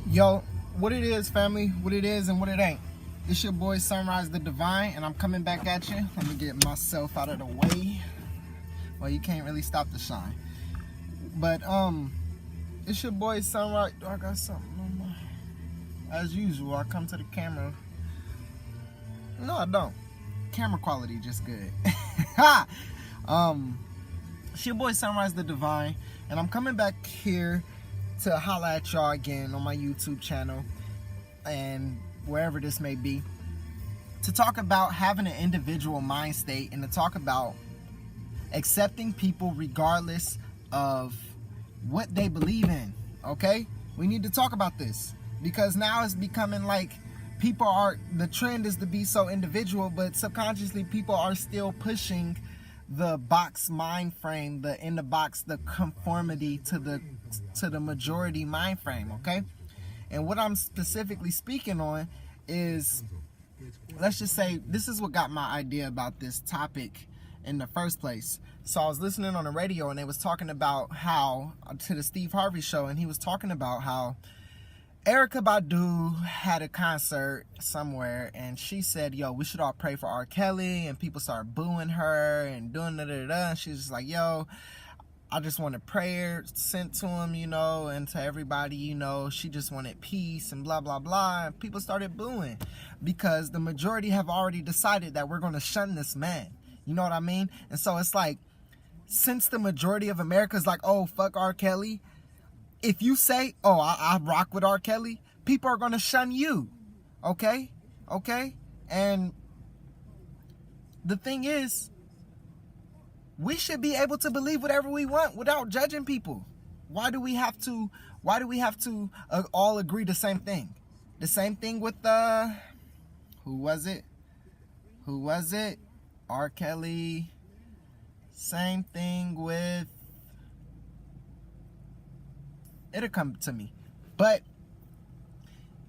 Yo, what it is, family, what it is and what it ain't. It's your boy Sunrise the Divine, and I'm coming back at you. Let me get myself out of the way. Well, you can't really stop the shine. But it's your boy Sunrise. Do I got something on my... As usual, I come to the camera. No, I don't. Camera quality just good. It's your boy Sunrise the Divine, and I'm coming back here to holla at y'all again on my YouTube channel and wherever this may be, to talk about having an individual mind state and to talk about accepting people regardless of what they believe in. Okay, we need to talk about this because now it's becoming like the trend is to be so individual, but subconsciously people are still pushing the box mind frame, the conformity to the majority mind frame. Okay, and what I'm specifically speaking on is, let's just say, this is what got my idea about this topic in the first place. So I was listening on the radio and they was talking about how, to the Steve Harvey show, and he was talking about how Erykah Badu had a concert somewhere and she said, yo, we should all pray for R. Kelly, and people started booing her and doing da-da-da-da, and she's just like, yo, I just wanted prayer sent to him, and to everybody, she just wanted peace and blah, blah, blah. And people started booing because the majority have already decided that we're going to shun this man. You know what I mean? And so it's like, since the majority of America is like, oh, fuck R. Kelly, if you say, oh, I rock with R. Kelly, people are going to shun you. Okay? And the thing is, we should be able to believe whatever we want without judging people. Why do we have to all agree the same thing? The same thing with who was it? R. Kelly. Same thing with, it'll come to me. But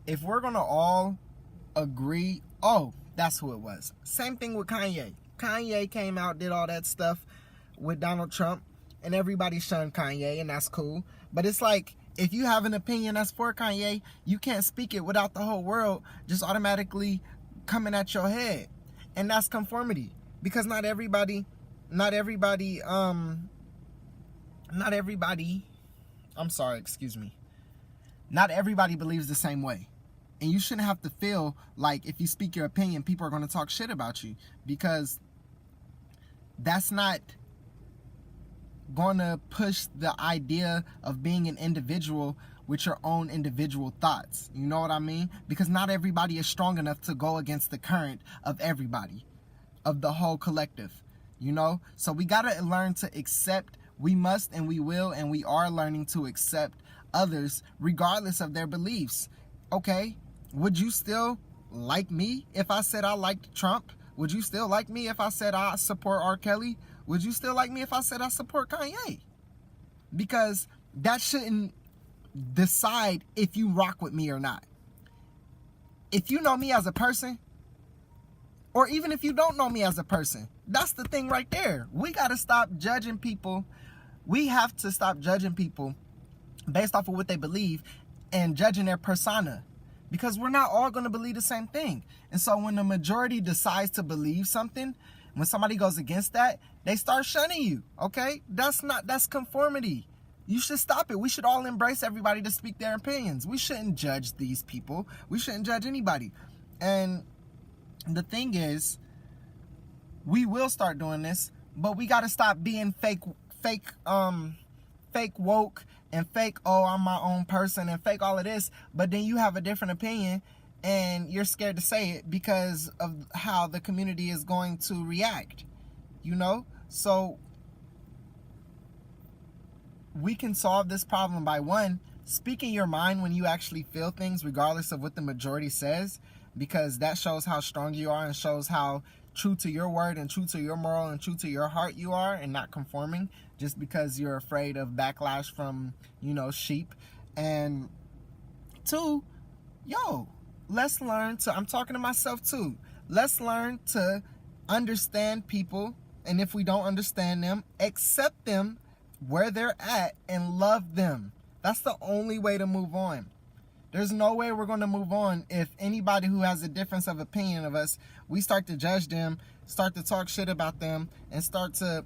if we're gonna all agree, oh, that's who it was. Same thing with Kanye. Kanye came out, did all that stuff with Donald Trump, and everybody shunned Kanye, and that's cool. But it's like, if you have an opinion that's for Kanye, you can't speak it without the whole world just automatically coming at your head. And that's conformity. Because not everybody, I'm sorry, excuse me. Not everybody believes the same way. And you shouldn't have to feel like if you speak your opinion, people are going to talk shit about you, because that's not going to push the idea of being an individual with your own individual thoughts. You know what I mean? Because not everybody is strong enough to go against the current of everybody, of the whole collective, So we got to learn to accept. We must and we will and we are learning to accept others regardless of their beliefs. Okay, would you still like me if I said I liked Trump? Would you still like me if I said I support R. Kelly? Would you still like me if I said I support Kanye? Because that shouldn't decide if you rock with me or not. If you know me as a person, or even if you don't know me as a person, that's the thing right there. We got to stop judging people. We have to stop judging people based off of what they believe and judging their persona, because we're not all going to believe the same thing. And so when the majority decides to believe something, when somebody goes against that, they start shunning you. Okay? That's conformity. You should stop it. We should all embrace everybody to speak their opinions. We shouldn't judge these people. We shouldn't judge anybody. And the thing is, we will start doing this, but we got to stop being fake woke and fake, oh, I'm my own person, and fake all of this, but then you have a different opinion and you're scared to say it because of how the community is going to react, So we can solve this problem by, one, speaking your mind when you actually feel things regardless of what the majority says, because that shows how strong you are and shows how true to your word and true to your moral and true to your heart you are, and not conforming just because you're afraid of backlash from, sheep. And two, let's learn to, I'm talking to myself too, let's learn to understand people, and if we don't understand them, accept them where they're at and love them. That's the only way to move on. There's no way we're going to move on if anybody who has a difference of opinion of us, we start to judge them, start to talk shit about them, and start to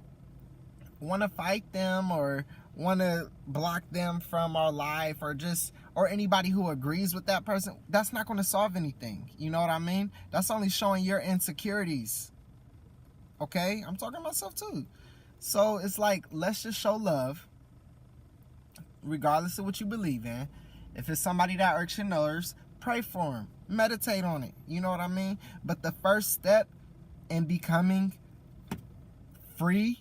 want to fight them or want to block them from our life, or anybody who agrees with that person. That's not going to solve anything. You know what I mean? That's only showing your insecurities. Okay? I'm talking to myself too. So it's like, let's just show love, regardless of what you believe in. If it's somebody that irks your nerves, pray for them. Meditate on it. You know what I mean? But the first step in becoming free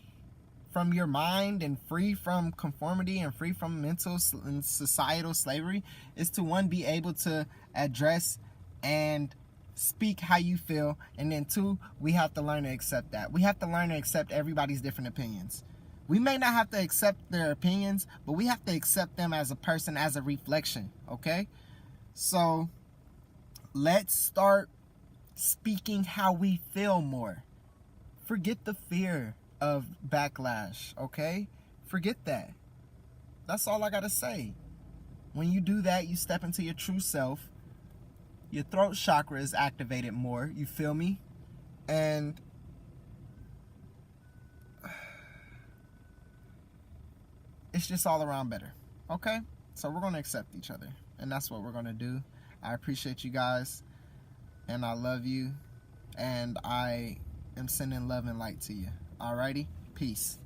from your mind and free from conformity and free from mental and societal slavery is to, one, be able to address and speak how you feel, and then two, we have to learn to accept that. We have to learn to accept everybody's different opinions. We may not have to accept their opinions, but we have to accept them as a person, as a reflection, okay? So let's start speaking how we feel more. Forget the fear of backlash, okay? Forget that. That's all I gotta say. When you do that, you step into your true self. Your throat chakra is activated more, you feel me? And it's just all around better, okay? So we're going to accept each other, and that's what we're going to do. I appreciate you guys, and I love you, and I am sending love and light to you. Alrighty? Peace.